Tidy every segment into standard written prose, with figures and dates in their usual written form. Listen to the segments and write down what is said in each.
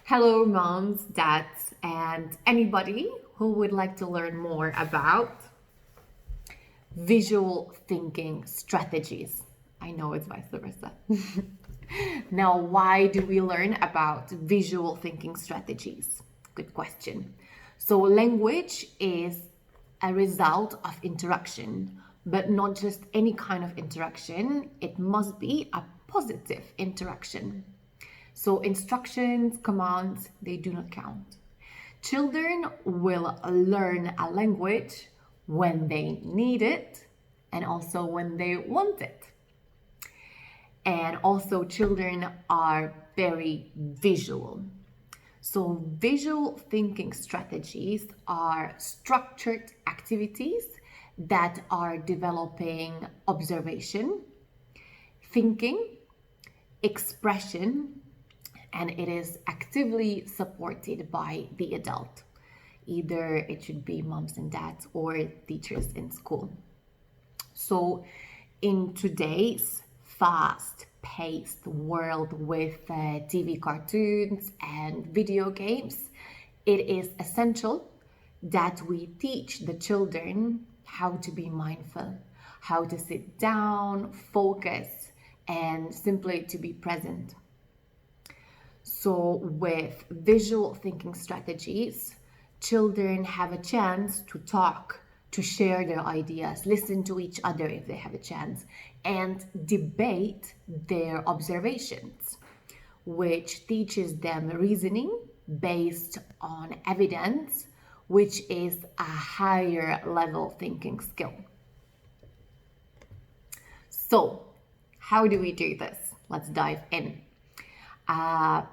Hello, moms, dads, and anybody who would like to learn more about visual thinking strategies. I know it's vice versa. Now, why do we learn about visual thinking strategies? Good question. So, language is a result of interaction, but not just any kind of interaction, it must be a positive interaction. So instructions, commands, they do not count. Children will learn a language when they need it and also when they want it. And also children are very visual. So visual thinking strategies are structured activities that are developing observation, thinking, expression, and it is actively supported by the adult. Either it should be moms and dads or teachers in school. So in today's fast-paced world with TV cartoons and video games, it is essential that we teach the children how to be mindful, how to sit down, focus, and simply to be present. So with visual thinking strategies, children have a chance to talk, to share their ideas, listen to each other if they have a chance, and debate their observations, which teaches them reasoning based on evidence, which is a higher level thinking skill. So, how do we do this? Let's dive in.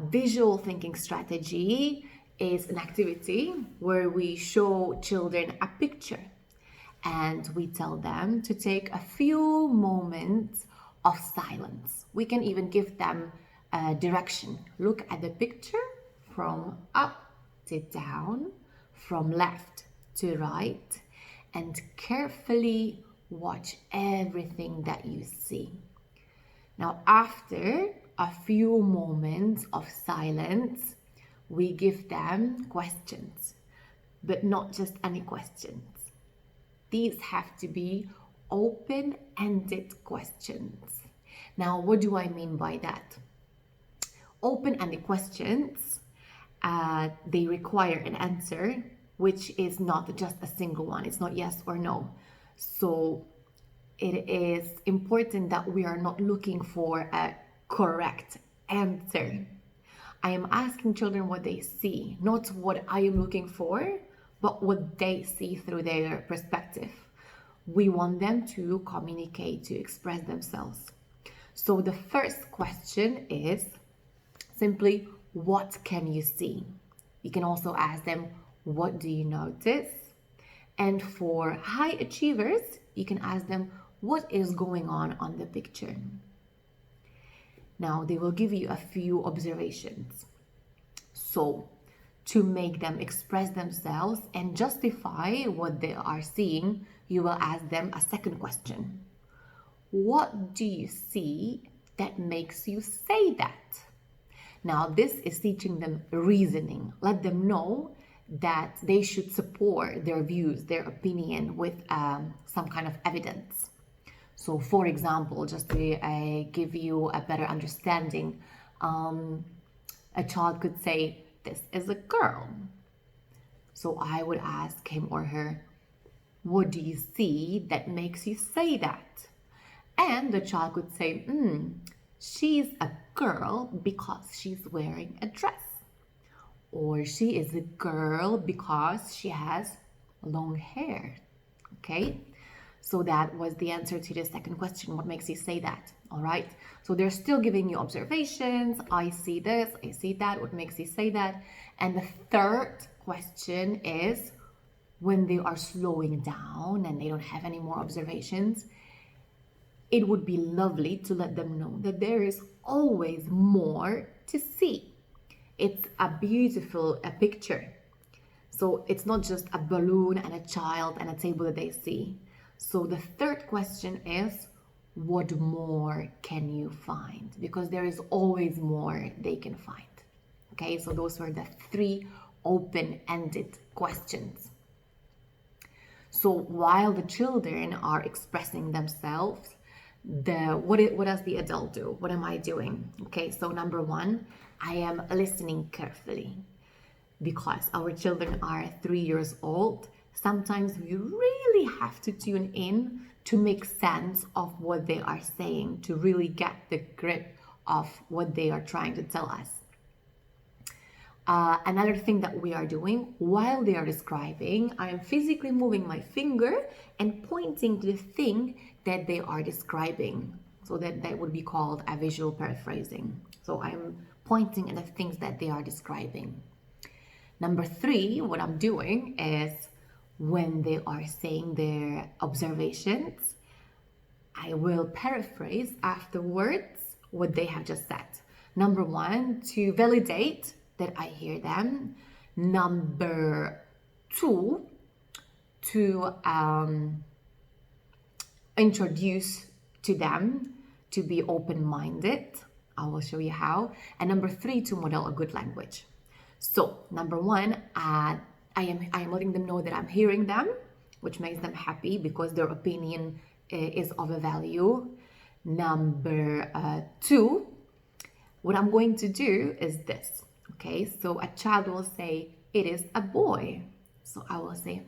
Visual thinking strategy is an activity where we show children a picture and we tell them to take a few moments of silence. We can even give them a direction. Look at the picture from up to down, from left to right, and carefully watch everything that you see. Now, after a few moments of silence, we give them questions, but not just any questions. These have to be open-ended questions. Now, what do I mean by that? Open-ended questions, they require an answer, which is not just a single one. It's not yes or no. So it is important that we are not looking for a correct answer. I am asking children what they see, not what I am looking for, but what they see through their perspective. We want them to communicate, to express themselves. So the first question is simply, what can you see? You can also ask them, what do you notice? And for high achievers, you can ask them, what is going on the picture? Now, they will give you a few observations. So, to make them express themselves and justify what they are seeing, you will ask them a second question. What do you see that makes you say that? Now, this is teaching them reasoning. Let them know that they should support their views, their opinion with some kind of evidence. So, for example, just to give you a better understanding, a child could say, this is a girl. So I would ask him or her, what do you see that makes you say that? And the child could say, she's a girl because she's wearing a dress. Or she is a girl because she has long hair. Okay? So that was the answer to the second question. What makes you say that? All right. So they're still giving you observations. I see this, I see that. What makes you say that? And the third question is when they are slowing down and they don't have any more observations, it would be lovely to let them know that there is always more to see. It's a beautiful picture. So it's not just a balloon and a child and a table that they see. So the third question is, what more can you find? Because there is always more they can find. Okay, so those were the 3 open-ended questions. So while the children are expressing themselves, what does the adult do? What am I doing? Okay, so number 1, I am listening carefully. Because our children are 3 years old, sometimes we really have to tune in to make sense of what they are saying, to really get the grip of what they are trying to tell us. Another thing that we are doing while they are describing, I am physically moving my finger and pointing to the thing that they are describing. So that would be called a visual paraphrasing. So I'm pointing at the things that they are describing. Number 3, what I'm doing is when they are saying their observations, I will paraphrase afterwards what they have just said. Number 1, to validate that I hear them. Number 2, to introduce to them to be open-minded. I will show you how. And number 3, to model a good language. So number 1, I am letting them know that I'm hearing them, which makes them happy because their opinion is of a value. Number 2, what I'm going to do is this. Okay, so a child will say, it is a boy. So I will say,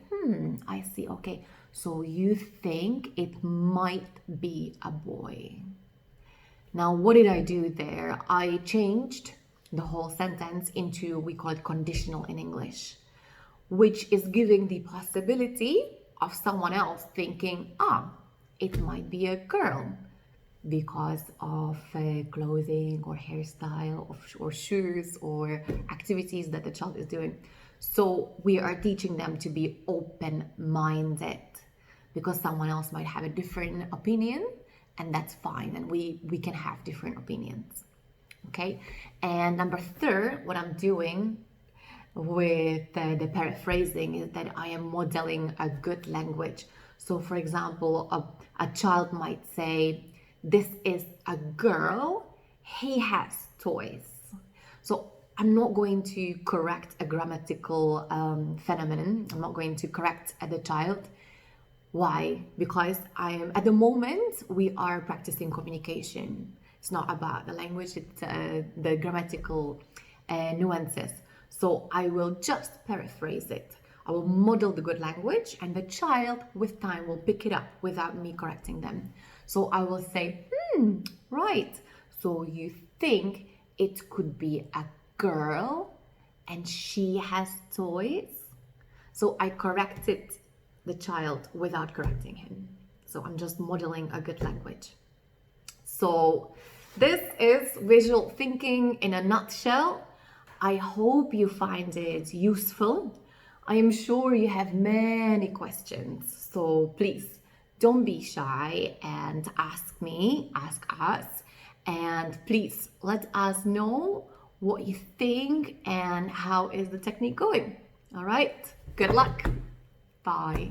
I see. Okay, so you think it might be a boy. Now, what did I do there? I changed the whole sentence into, we call it conditional in English, which is giving the possibility of someone else thinking, it might be a girl because of clothing or hairstyle or shoes or activities that the child is doing. So we are teaching them to be open-minded because someone else might have a different opinion, and that's fine, and we can have different opinions. Okay, and number 3, what I'm doing with the paraphrasing is that I am modeling a good language. So for example, a child might say, this is a girl, he has toys. So I'm not going to correct a grammatical phenomenon. I'm not going to correct the child. Why? Because at the moment, we are practicing communication. It's not about the language, it's the grammatical nuances. So I will just paraphrase it. I will model the good language, and the child with time will pick it up without me correcting them. So I will say, right. So you think it could be a girl and she has toys? So I corrected the child without correcting him. So I'm just modeling a good language. So this is visual thinking in a nutshell. I hope you find it useful. I am sure you have many questions, so please don't be shy and ask me, ask us, and please let us know what you think and how is the technique going. All right, good luck. Bye.